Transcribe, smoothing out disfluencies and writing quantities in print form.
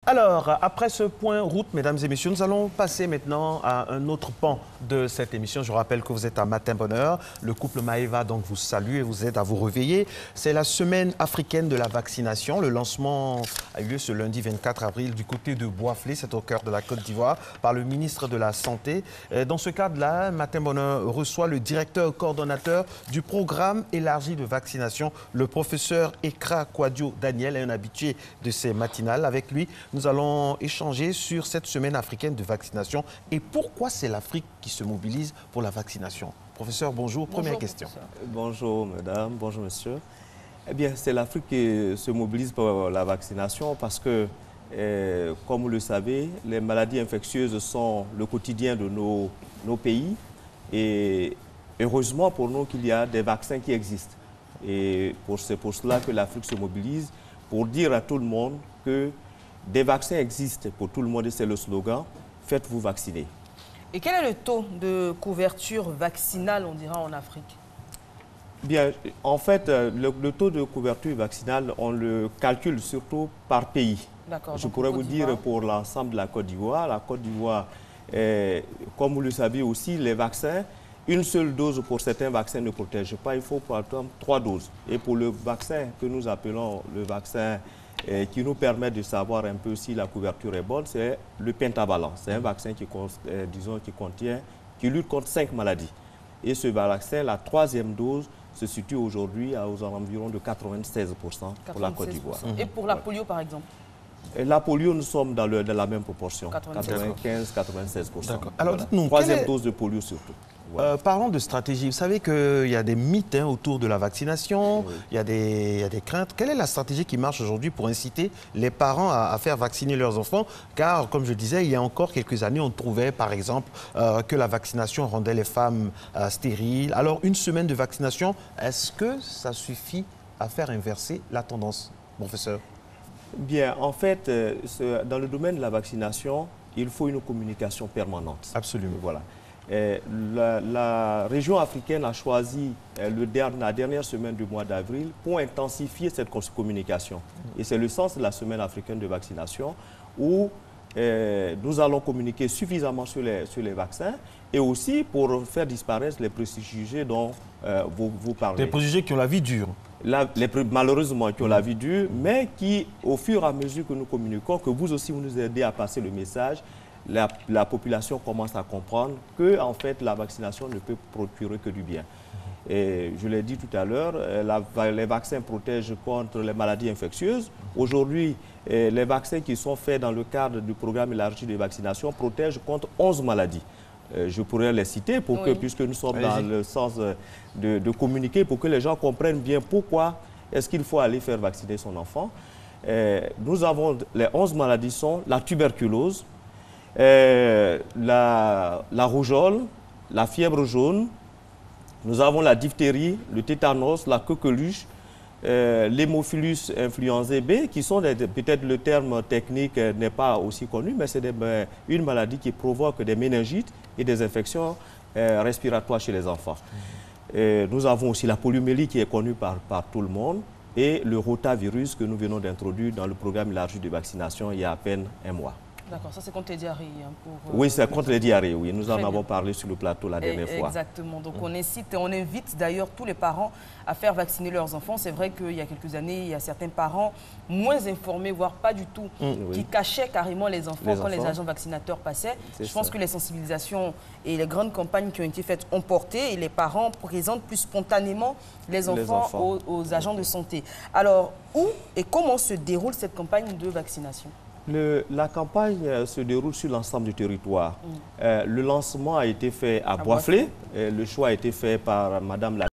Alors, après ce point route, mesdames et messieurs, nous allons passer maintenant à un autre pan de cette émission. Je rappelle que vous êtes à Matin Bonheur. Le couple Maeva donc vous salue et vous aide à vous réveiller. C'est la semaine africaine de la vaccination. Le lancement a eu lieu ce lundi 24 avril du côté de Boisflé, c'est au cœur de la Côte d'Ivoire, par le ministre de la Santé. Dans ce cadre-là, Matin Bonheur reçoit le directeur coordonnateur du programme élargi de vaccination, le professeur Ekra Kouadio Daniel, un habitué de ces matinales. Avec lui, nous allons échanger sur cette semaine africaine de vaccination et pourquoi c'est l'Afrique qui se mobilise pour la vaccination. Professeur, bonjour. Première question. Bonjour, mesdames. Bonjour, monsieur. Eh bien, c'est l'Afrique qui se mobilise pour la vaccination parce que, comme vous le savez, les maladies infectieuses sont le quotidien de nos pays. Et heureusement pour nous qu'il y a des vaccins qui existent. Et c'est pour cela que l'Afrique se mobilise pour dire à tout le monde que des vaccins existent pour tout le monde et c'est le slogan « Faites-vous vacciner ». Et quel est le taux de couverture vaccinale, on dira, en Afrique? Bien, en fait, le taux de couverture vaccinale, on le calcule surtout par pays. Je pourrais vous dire pour l'ensemble de la Côte d'Ivoire. La Côte d'Ivoire, comme vous le savez aussi, les vaccins, une seule dose pour certains vaccins ne protège pas. Il faut par exemple 3 doses. Et pour le vaccin que nous appelons le vaccin qui nous permet de savoir un peu si la couverture est bonne, c'est le pentavalent. C'est un vaccin qui lutte contre 5 maladies. Et ce vaccin, la 3e dose, se situe aujourd'hui aux environs de 96% pour la Côte d'Ivoire. Et pour la polio, par exemple? Et la polio, nous sommes dans la même proportion, 95-96%. D'accord. Alors, dites-nous, 3e dose de polio surtout. Voilà. Parlons de stratégie. Vous savez qu'il y a des mythes autour de la vaccination, oui. il y a des craintes. Quelle est la stratégie qui marche aujourd'hui pour inciter les parents à faire vacciner leurs enfants? Car, comme je disais, il y a encore quelques années, on trouvait, par exemple, que la vaccination rendait les femmes stériles. Alors, une semaine de vaccination, est-ce que ça suffit à faire inverser la tendance, professeur? Bien, en fait, dans le domaine de la vaccination, il faut une communication permanente. Absolument. Voilà. La région africaine a choisi la dernière semaine du mois d'avril pour intensifier cette communication. Et c'est le sens de la semaine africaine de vaccination où nous allons communiquer suffisamment sur les vaccins et aussi pour faire disparaître les préjugés dont vous parlez. Des préjugés qui ont la vie dure. Malheureusement, qui ont la vie dure, mais qui, au fur et à mesure que nous communiquons, que vous aussi vous nous aidez à passer le message, la population commence à comprendre que en fait, la vaccination ne peut procurer que du bien. Et je l'ai dit tout à l'heure, les vaccins protègent contre les maladies infectieuses. Aujourd'hui, les vaccins qui sont faits dans le cadre du programme élargi de vaccination protègent contre 11 maladies. Je pourrais les citer pour que, puisque nous sommes dans le sens de communiquer, pour que les gens comprennent bien pourquoi est-ce qu'il faut aller faire vacciner son enfant. Nous avons les 11 maladies sont la tuberculose, la rougeole, la fièvre jaune, nous avons la diphtérie, le tétanos, la coqueluche, l'hémophilus influenzae B, qui sont peut-être le terme technique n'est pas aussi connu, mais c'est une maladie qui provoque des méningites et des infections respiratoires chez les enfants. Nous avons aussi la poliomyélite qui est connue par tout le monde et le rotavirus que nous venons d'introduire dans le programme élargi de vaccination il y a à peine un mois. D'accord, ça c'est contre les diarrhées. Oui, c'est contre les diarrhées, oui. Nous en avons parlé sur le plateau la dernière fois. Exactement. Donc on invite d'ailleurs tous les parents à faire vacciner leurs enfants. C'est vrai qu'il y a quelques années, il y a certains parents moins informés, voire pas du tout, qui cachaient carrément les enfants quand les agents vaccinateurs passaient. Je pense que les sensibilisations et les grandes campagnes qui ont été faites ont porté et les parents présentent plus spontanément les enfants aux agents de santé. Alors, où et comment se déroule cette campagne de vaccination ? La campagne se déroule sur l'ensemble du territoire. Le lancement a été fait à Boisflé. Le choix a été fait par Madame la